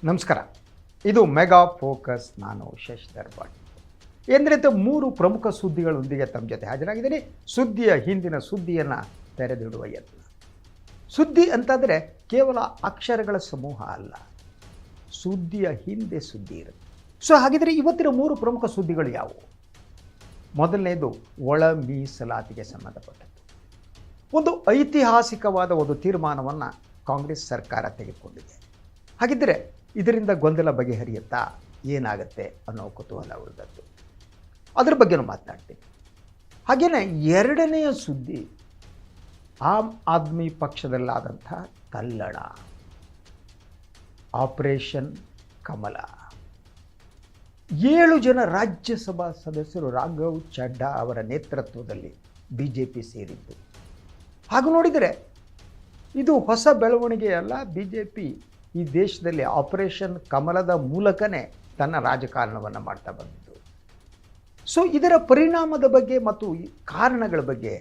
ನಮಸ್ಕಾರ. ಇದು mega focus. ನಾನು ಶಶಿಧರ್ ಭಟ್. ಎಂದ್ರಂತೆ 3 ಪ್ರಮುಖ ಸುದ್ದಿಗಳೊಂದಿಗೆ ತಮ್ಮ ಜೊತೆ ಹಾಜರಾಗಿದ್ದೀನಿ. ಸುದ್ದಿಯ ಹಿಂದಿನ ಸುದ್ದಿಯನ್ನು ತೆರೆದಿಡುವ ಯತ್ನ. ಸುದ್ದಿ ಅಂತಂದರೆ ಕೇವಲ ಅಕ್ಷರಗಳ ಸಮೂಹ ಅಲ್ಲ, ಸುದ್ದಿಯ ಹಿಂದೆ ಸುದ್ದಿ ಇರುತ್ತೆ. ಹಾಗಿದ್ರೆ ಇವತ್ತಿನ 3 ಪ್ರಮುಖ ಸುದ್ದಿಗಳು ಯಾವುವು? ಮೊದಲನೇದು ಒಳ ಮೀಸಲಾತಿಗೆ ಸಂಬಂಧಪಟ್ಟದ್ದು. ಒಂದು ಐತಿಹಾಸಿಕವಾದ ಒಂದು ತೀರ್ಮಾನವನ್ನು ಕಾಂಗ್ರೆಸ್ ಸರ್ಕಾರ ತೆಗೆದುಕೊಂಡಿದೆ. ಹಾಗಿದ್ದರೆ ಇದರಿಂದ ಗೊಂದಲ ಬಗೆಹರಿಯುತ್ತಾ, ಏನಾಗುತ್ತೆ ಅನ್ನೋ ಕುತೂಹಲ ಉಳಿದದ್ದು. ಅದರ ಬಗ್ಗೆನೂ ಮಾತನಾಡ್ತೀನಿ. ಹಾಗೆಯೇ ಎರಡನೆಯ ಸುದ್ದಿ ಆಮ್ ಆದ್ಮಿ ಪಕ್ಷದಲ್ಲಾದಂಥ ತಲ್ಲಣ, ಆಪರೇಷನ್ ಕಮಲ. 7 ಜನ ರಾಜ್ಯಸಭಾ ಸದಸ್ಯರು ರಾಘವ್ ಚಡ್ಡಾ ಅವರ ನೇತೃತ್ವದಲ್ಲಿ BJP ಸೇರಿದ್ದು. ಹಾಗೂ ನೋಡಿದರೆ ಇದು ಹೊಸ ಬೆಳವಣಿಗೆಯಲ್ಲ. BJP ಈ ದೇಶದಲ್ಲಿ ಆಪರೇಷನ್ ಕಮಲದ ಮೂಲಕನೇ ತನ್ನ ರಾಜಕಾರಣವನ್ನು ಮಾಡ್ತಾ ಬಂದಿದ್ದು. ಇದರ ಪರಿಣಾಮದ ಬಗ್ಗೆ ಮತ್ತು ಕಾರಣಗಳ ಬಗ್ಗೆ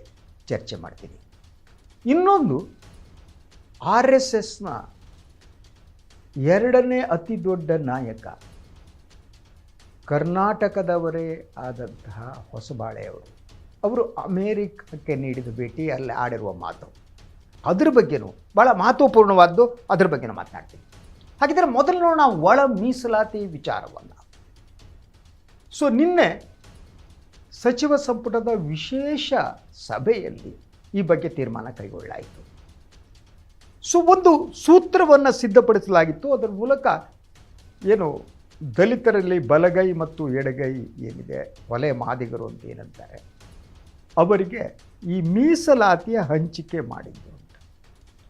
ಚರ್ಚೆ ಮಾಡ್ತೀನಿ. ಇನ್ನೊಂದು RSSನ ಎರಡನೇ ಅತಿ ದೊಡ್ಡ ನಾಯಕ, ಕರ್ನಾಟಕದವರೇ ಆದಂತಹ ಹೊಸಬಾಳೆಯವರು. ಅವರು ಅಮೇರಿಕಕ್ಕೆ ನೀಡಿದ ಭೇಟಿ, ಅಲ್ಲಿ ಆಡಿರುವ ಮಾತು, ಅದ್ರ ಬಗ್ಗೆನೂ ಭಾಳ ಮಹತ್ವಪೂರ್ಣವಾದ್ದು, ಅದ್ರ ಬಗ್ಗೆನೂ ಮಾತನಾಡ್ತೀನಿ. ಹಾಗಿದ್ರೆ ಮೊದಲು ನೋಡೋಣ ಒಳ ಮೀಸಲಾತಿ ವಿಚಾರವನ್ನು. ನಿನ್ನೆ ಸಚಿವ ಸಂಪುಟದ ವಿಶೇಷ ಸಭೆಯಲ್ಲಿ ಈ ಬಗ್ಗೆ ತೀರ್ಮಾನ ಕೈಗೊಳ್ಳಲಾಯಿತು. ಒಂದು ಸೂತ್ರವನ್ನು ಸಿದ್ಧಪಡಿಸಲಾಗಿತ್ತು. ಅದರ ಮೂಲಕ ಏನು ದಲಿತರಲ್ಲಿ ಬಲಗೈ ಮತ್ತು ಎಡಗೈ ಏನಿದೆ, ಹೊಲೆ ಮಾದಿಗರು ಅಂತ ಏನಂತಾರೆ, ಅವರಿಗೆ ಈ ಮೀಸಲಾತಿಯ ಹಂಚಿಕೆ ಮಾಡಿದ್ದು.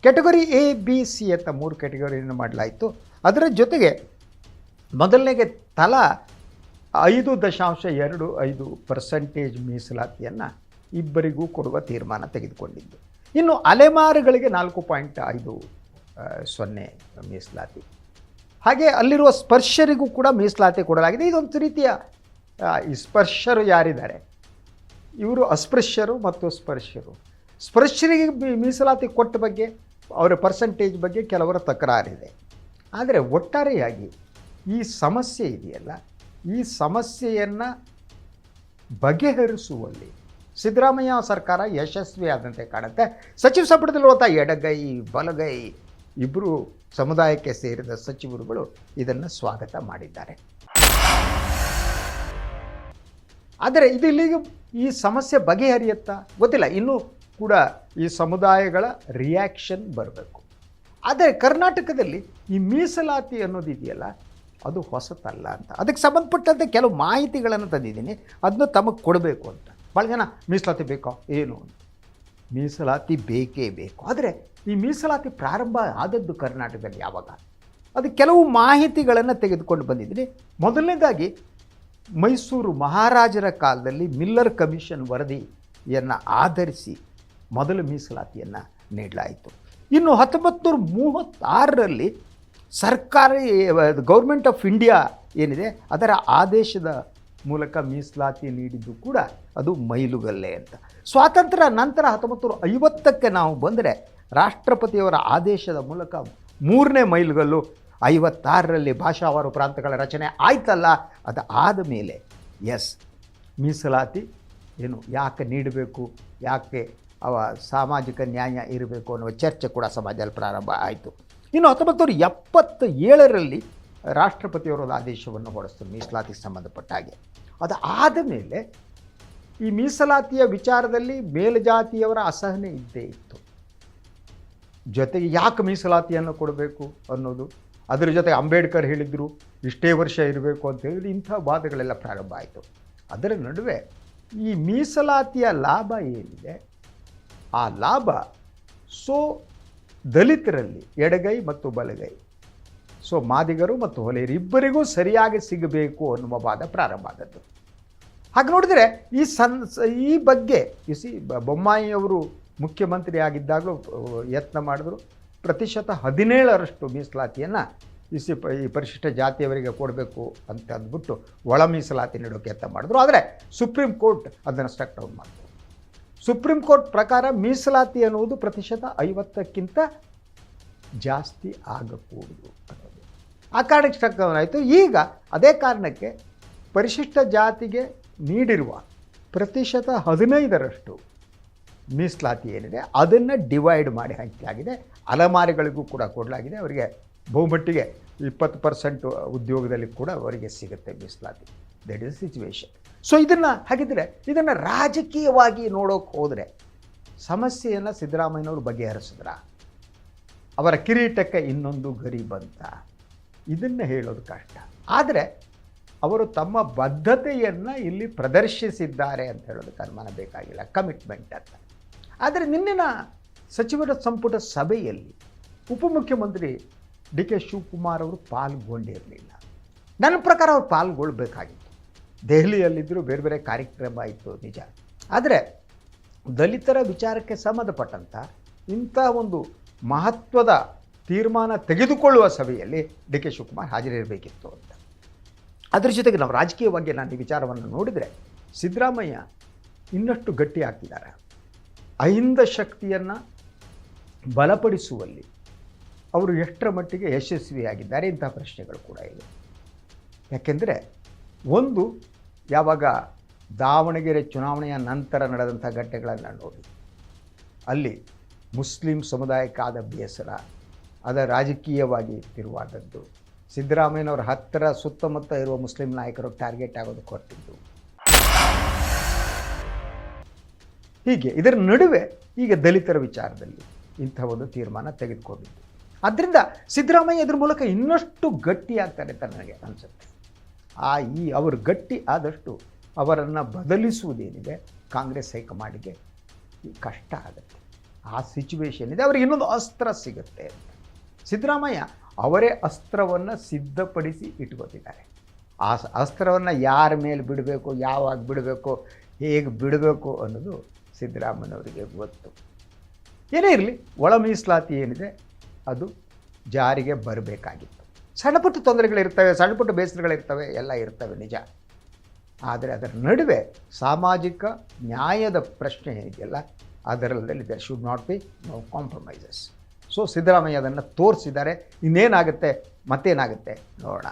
ಕ್ಯಾಟಗರಿ A, B, C ಅಂತ 3 ಕ್ಯಾಟಗರಿಯನ್ನು ಮಾಡಲಾಯಿತು. ಅದರ ಜೊತೆಗೆ ಮೊದಲನೇಗೆ ತಲಾ 5.25% ಮೀಸಲಾತಿಯನ್ನು ಇಬ್ಬರಿಗೂ ಕೊಡುವ ತೀರ್ಮಾನ ತೆಗೆದುಕೊಂಡಿದ್ದು. ಇನ್ನು ಅಲೆಮಾರುಗಳಿಗೆ 4.50 ಮೀಸಲಾತಿ. ಹಾಗೆ ಅಲ್ಲಿರುವ ಸ್ಪರ್ಶರಿಗೂ ಕೂಡ ಮೀಸಲಾತಿ ಕೊಡಲಾಗಿದೆ. ಇದೊಂದು ರೀತಿಯ ಈ ಸ್ಪರ್ಶರು ಯಾರಿದ್ದಾರೆ, ಇವರು ಅಸ್ಪೃಶ್ಯರು ಮತ್ತು ಸ್ಪರ್ಶರು. ಸ್ಪರ್ಶರಿಗೆ ಮೀಸಲಾತಿ ಕೊಟ್ಟ ಬಗ್ಗೆ, ಅವರ ಪರ್ಸೆಂಟೇಜ್ ಬಗ್ಗೆ ಕೆಲವರ ತಕರಾರಿದೆ. ಆದರೆ ಒಟ್ಟಾರೆಯಾಗಿ ಈ ಸಮಸ್ಯೆ ಇದೆಯಲ್ಲ, ಈ ಸಮಸ್ಯೆಯನ್ನು ಬಗೆಹರಿಸುವಲ್ಲಿ ಸಿದ್ದರಾಮಯ್ಯ ಸರ್ಕಾರ ಯಶಸ್ವಿಯಾದಂತೆ ಕಾಣುತ್ತೆ. ಸಚಿವ ಸಂಪುಟದಲ್ಲಿರುವಂಥ ಎಡಗೈ ಬಲಗೈ ಇಬ್ಬರು ಸಮುದಾಯಕ್ಕೆ ಸೇರಿದ ಸಚಿವರುಗಳು ಇದನ್ನು ಸ್ವಾಗತ ಮಾಡಿದ್ದಾರೆ. ಆದರೆ ಇದು ಇಲ್ಲಿಗೆ ಈ ಸಮಸ್ಯೆ ಬಗೆಹರಿಯುತ್ತಾ ಗೊತ್ತಿಲ್ಲ. ಇನ್ನೂ ಕೂಡ ಈ ಸಮುದಾಯಗಳ ರಿಯಾಕ್ಷನ್ ಬರಬೇಕು. ಆದರೆ ಕರ್ನಾಟಕದಲ್ಲಿ ಈ ಮೀಸಲಾತಿ ಅನ್ನೋದಿದೆಯಲ್ಲ, ಅದು ಹೊಸತಲ್ಲ ಅಂತ. ಅದಕ್ಕೆ ಸಂಬಂಧಪಟ್ಟಂತೆ ಕೆಲವು ಮಾಹಿತಿಗಳನ್ನು ತಂದಿದ್ದೀನಿ, ಅದನ್ನು ತಮಗೆ ಕೊಡಬೇಕು ಅಂತ. ಭಾಳ ಜನ ಮೀಸಲಾತಿ ಬೇಕೋ ಏನು ಅಂತ. ಮೀಸಲಾತಿ ಬೇಕೇ ಬೇಕು. ಆದರೆ ಈ ಮೀಸಲಾತಿ ಪ್ರಾರಂಭ ಆದದ್ದು ಕರ್ನಾಟಕದಲ್ಲಿ ಯಾವಾಗ, ಅದು ಕೆಲವು ಮಾಹಿತಿಗಳನ್ನು ತೆಗೆದುಕೊಂಡು ಬಂದಿದ್ದೀನಿ. ಮೊದಲನೇದಾಗಿ ಮೈಸೂರು ಮಹಾರಾಜರ ಕಾಲದಲ್ಲಿ ಮಿಲ್ಲರ್ ಕಮಿಷನ್ ವರದಿಯನ್ನು ಆಧರಿಸಿ ಮೊದಲು ಮೀಸಲಾತಿಯನ್ನು ನೀಡಲಾಯಿತು. ಇನ್ನು 1936ರಲ್ಲಿ ಸರ್ಕಾರಿ ಗೌರ್ಮೆಂಟ್ ಆಫ್ ಇಂಡಿಯಾ ಏನಿದೆ ಅದರ ಆದೇಶದ ಮೂಲಕ ಮೀಸಲಾತಿ ನೀಡಿದ್ದು ಕೂಡ ಅದು ಮೈಲುಗಲ್ಲೆ ಅಂತ. ಸ್ವಾತಂತ್ರ್ಯ ನಂತರ 1950ಕ್ಕೆ ನಾವು ಬಂದರೆ ರಾಷ್ಟ್ರಪತಿಯವರ ಆದೇಶದ ಮೂಲಕ 3ನೇ ಮೈಲುಗಲ್ಲು 56ರಲ್ಲಿ ಭಾಷಾವಾರು ಪ್ರಾಂತಗಳ ರಚನೆ ಆಯ್ತಲ್ಲ. ಅದು ಆದ ಮೇಲೆ ಮೀಸಲಾತಿ ಏನು ಯಾಕೆ ನೀಡಬೇಕು, ಯಾಕೆ ಸಾಮಾಜಿಕ ನ್ಯಾಯ ಇರಬೇಕು ಅನ್ನುವ ಚರ್ಚೆ ಕೂಡ ಸಮಾಜದಲ್ಲಿ ಪ್ರಾರಂಭ ಆಯಿತು. ಇನ್ನು 1977ರಲ್ಲಿ ರಾಷ್ಟ್ರಪತಿಯವರ ಆದೇಶವನ್ನು ಹೊರಡಿಸಿದ್ರು ಮೀಸಲಾತಿಗೆ ಸಂಬಂಧಪಟ್ಟ ಹಾಗೆ. ಅದು ಆದ ಮೇಲೆ ಈ ಮೀಸಲಾತಿಯ ವಿಚಾರದಲ್ಲಿ ಮೇಲ್ಜಾತಿಯವರ ಅಸಹನೆ ಇದ್ದೇ ಇತ್ತು. ಜೊತೆಗೆ ಯಾಕೆ ಮೀಸಲಾತಿಯನ್ನು ಕೊಡಬೇಕು ಅನ್ನೋದು, ಅದರ ಜೊತೆ ಅಂಬೇಡ್ಕರ್ ಹೇಳಿದ್ರು ಇಷ್ಟೇ ವರ್ಷ ಇರಬೇಕು ಅಂತ ಹೇಳಿದ್ರು. ಇಂಥ ವಾದಗಳೆಲ್ಲ ಪ್ರಾರಂಭ ಆಯಿತು. ಅದರ ನಡುವೆ ಈ ಮೀಸಲಾತಿಯ ಲಾಭ ಏನಿದೆ, ಆ ಲಾಭ ದಲಿತರಲ್ಲಿ ಎಡಗೈ ಮತ್ತು ಬಲಗೈ, ಮಾದಿಗರು ಮತ್ತು ಹೊಲೆಯರು ಇಬ್ಬರಿಗೂ ಸರಿಯಾಗಿ ಸಿಗಬೇಕು ಅನ್ನುವ ವಾದ ಪ್ರಾರಂಭ ಆದದ್ದು. ಹಾಗೆ ನೋಡಿದರೆ ಈ ಬಗ್ಗೆ ಬೊಮ್ಮಾಯಿಯವರು ಮುಖ್ಯಮಂತ್ರಿ ಆಗಿದ್ದಾಗಲೂ ಯತ್ನ ಮಾಡಿದ್ರು. ಪ್ರತಿಶತ 17ರಷ್ಟು ಮೀಸಲಾತಿಯನ್ನು ಈ ಪರಿಶಿಷ್ಟ ಜಾತಿಯವರಿಗೆ ಕೊಡಬೇಕು ಅಂತ ಅಂದ್ಬಿಟ್ಟು ಒಳ ಮೀಸಲಾತಿ ನೀಡೋಕ್ಕೆ ಯತ್ನ ಮಾಡಿದ್ರು. ಆದರೆ ಸುಪ್ರೀಂ ಕೋರ್ಟ್ ಅದನ್ನು ಸ್ಟ್ರಕ್ ಡೌನ್ ಮಾಡಿದ್ರು. ಸುಪ್ರೀಂ ಕೋರ್ಟ್ ಪ್ರಕಾರ ಮೀಸಲಾತಿ ಅನ್ನುವುದು ಪ್ರತಿಶತ 50ಕ್ಕಿಂತ ಜಾಸ್ತಿ ಆಗಕೂಡದು ಅನ್ನೋದು. ಆ ಕಾರಣಕ್ಕೆ ಸ್ಟ್ರಕ್ ಡೌನ್ ಆಯಿತು. ಈಗ ಅದೇ ಕಾರಣಕ್ಕೆ ಪರಿಶಿಷ್ಟ ಜಾತಿಗೆ ನೀಡಿರುವ ಪ್ರತಿಶತ 15ರಷ್ಟು ಮೀಸಲಾತಿ ಏನಿದೆ ಅದನ್ನು ಡಿವೈಡ್ ಮಾಡಿ ಹಂಚಲಾಗಿದೆ. ಅಲೆಮಾರಿಗಳಿಗೂ ಕೂಡ ಕೊಡಲಾಗಿದೆ. ಅವರಿಗೆ ಬಹುಮಟ್ಟಿಗೆ 20% ಉದ್ಯೋಗದಲ್ಲಿ ಕೂಡ ಅವರಿಗೆ ಸಿಗುತ್ತೆ ಮೀಸಲಾತಿ. That is situation. ಸೊ ಹಾಗಿದ್ದರೆ ಇದನ್ನು ರಾಜಕೀಯವಾಗಿ ನೋಡೋಕೆ ಹೋದರೆ ಸಮಸ್ಯೆಯನ್ನು ಸಿದ್ದರಾಮಯ್ಯನವರು ಬಗೆಹರಿಸಿದ್ರ, ಅವರ ಕಿರೀಟಕ್ಕೆ ಇನ್ನೊಂದು ಗರಿ ಬಂತ, ಇದನ್ನು ಹೇಳೋದು ಕಷ್ಟ. ಆದರೆ ಅವರು ತಮ್ಮ ಬದ್ಧತೆಯನ್ನು ಇಲ್ಲಿ ಪ್ರದರ್ಶಿಸಿದ್ದಾರೆ ಅಂತ ಹೇಳೋದಕ್ಕೆ ಅನುಮಾನ ಬೇಕಾಗಿಲ್ಲ, ಕಮಿಟ್ಮೆಂಟ್ ಅಂತ. ಆದರೆ ನಿನ್ನಿನ ಸಚಿವರ ಸಂಪುಟ ಸಭೆಯಲ್ಲಿ ಉಪಮುಖ್ಯಮಂತ್ರಿ ಡಿ ಕೆ ಶಿವಕುಮಾರ್ ಅವರು ಪಾಲ್ಗೊಂಡಿರಲಿಲ್ಲ. ನನ್ನ ಪ್ರಕಾರ ಅವ್ರು ಪಾಲ್ಗೊಳ್ಬೇಕಾಗಿತ್ತು. ದೆಹಲಿಯಲ್ಲಿದ್ದರೂ ಬೇರೆ ಬೇರೆ ಕಾರ್ಯಕ್ರಮ ಇತ್ತು ನಿಜ. ಆದರೆ ದಲಿತರ ವಿಚಾರಕ್ಕೆ ಸಂಬಂಧಪಟ್ಟಂಥ ಇಂಥ ಒಂದು ಮಹತ್ವದ ತೀರ್ಮಾನ ತೆಗೆದುಕೊಳ್ಳುವ ಸಭೆಯಲ್ಲಿ ಡಿ ಕೆ ಶಿವಕುಮಾರ್ ಹಾಜರಿರಬೇಕಿತ್ತು ಅಂತ. ಅದರ ಜೊತೆಗೆ ನಾವು ರಾಜಕೀಯವಾಗಿ ನಾನು ಈ ವಿಚಾರವನ್ನು ನೋಡಿದರೆ ಸಿದ್ದರಾಮಯ್ಯ ಇನ್ನಷ್ಟು ಗಟ್ಟಿ ಆಗ್ತಿದ್ದಾರೆ. ಅಹಿಂದ ಶಕ್ತಿಯನ್ನು ಬಲಪಡಿಸುವಲ್ಲಿ ಅವರು ಎಷ್ಟರ ಮಟ್ಟಿಗೆ ಯಶಸ್ವಿಯಾಗಿದ್ದಾರೆ ಇಂಥ ಪ್ರಶ್ನೆಗಳು ಕೂಡ ಇವೆ. ಯಾಕೆಂದರೆ ಒಂದು, ಯಾವಾಗ ದಾವಣಗೆರೆ ಚುನಾವಣೆಯ ನಂತರ ನಡೆದಂಥ ಘಟನೆಗಳನ್ನು ನೋಡಿ ಅಲ್ಲಿ ಮುಸ್ಲಿಂ ಸಮುದಾಯಕ್ಕಾದ ಬೇಸರ, ಅದರ ರಾಜಕೀಯವಾಗಿ ತಿರುವಾದದ್ದು, ಸಿದ್ದರಾಮಯ್ಯನವರ ಹತ್ತಿರ ಸುತ್ತಮುತ್ತ ಇರುವ ಮುಸ್ಲಿಂ ನಾಯಕರು ಟಾರ್ಗೆಟ್ ಆಗೋದಕ್ಕೆ ಹೊರಟಿದ್ದು, ಹೀಗೆ ಇದರ ನಡುವೆ ಈಗ ದಲಿತರ ವಿಚಾರದಲ್ಲಿ ಇಂಥ ಒಂದು ತೀರ್ಮಾನ ತೆಗೆದುಕೊಂಡಿದ್ದು. ಆದ್ದರಿಂದ ಸಿದ್ದರಾಮಯ್ಯ ಇದ್ರ ಮೂಲಕ ಇನ್ನಷ್ಟು ಗಟ್ಟಿಯಾಗ್ತಾರೆ ಅಂತ ನನಗೆ ಅನಿಸುತ್ತೆ. ಅವರು ಗಟ್ಟಿ ಆದಷ್ಟು ಅವರನ್ನು ಬದಲಿಸುವುದೇನಿದೆ ಕಾಂಗ್ರೆಸ್ ಹೈಕಮಾಂಡಿಗೆ ಕಷ್ಟ ಆಗುತ್ತೆ. ಆ ಸಿಚುವೇಶನ್ ಇದೆ, ಅವರಿಗೆ ಇನ್ನೊಂದು ಅಸ್ತ್ರ ಸಿಗುತ್ತೆ ಅಂತ. ಸಿದ್ದರಾಮಯ್ಯ ಅವರೇ ಅಸ್ತ್ರವನ್ನು ಸಿದ್ಧಪಡಿಸಿ ಇಟ್ಕೋತಿದ್ದಾರೆ. ಆ ಅಸ್ತ್ರವನ್ನು ಯಾರ ಮೇಲೆ ಬಿಡಬೇಕು, ಯಾವಾಗ ಬಿಡಬೇಕು, ಹೇಗೆ ಬಿಡಬೇಕು ಅನ್ನೋದು ಸಿದ್ದರಾಮಯ್ಯನವರಿಗೆ ಗೊತ್ತು. ಏನೇ ಇರಲಿ, ಒಳ ಮೀಸಲಾತಿ ಏನಿದೆ ಅದು ಜಾರಿಗೆ ಬರಬೇಕಾಗಿತ್ತು. ಸಣ್ಣಪುಟ್ಟ ತೊಂದರೆಗಳಿರ್ತವೆ, ಸಣ್ಣಪುಟ್ಟ ಬೇಸರಗಳಿರ್ತವೆ, ಎಲ್ಲ ಇರ್ತವೆ ನಿಜ. ಆದರೆ ಅದರ ನಡುವೆ ಸಾಮಾಜಿಕ ನ್ಯಾಯದ ಪ್ರಶ್ನೆ ಏನಿದೆಯಲ್ಲ ಅದರಲ್ಲಿ there should not be no compromises. So Siddaramaiah ಅದನ್ನು ತೋರಿಸಿದ್ದಾರೆ. ಇನ್ನೇನಾಗುತ್ತೆ, ಮತ್ತೇನಾಗುತ್ತೆ ನೋಡೋಣ.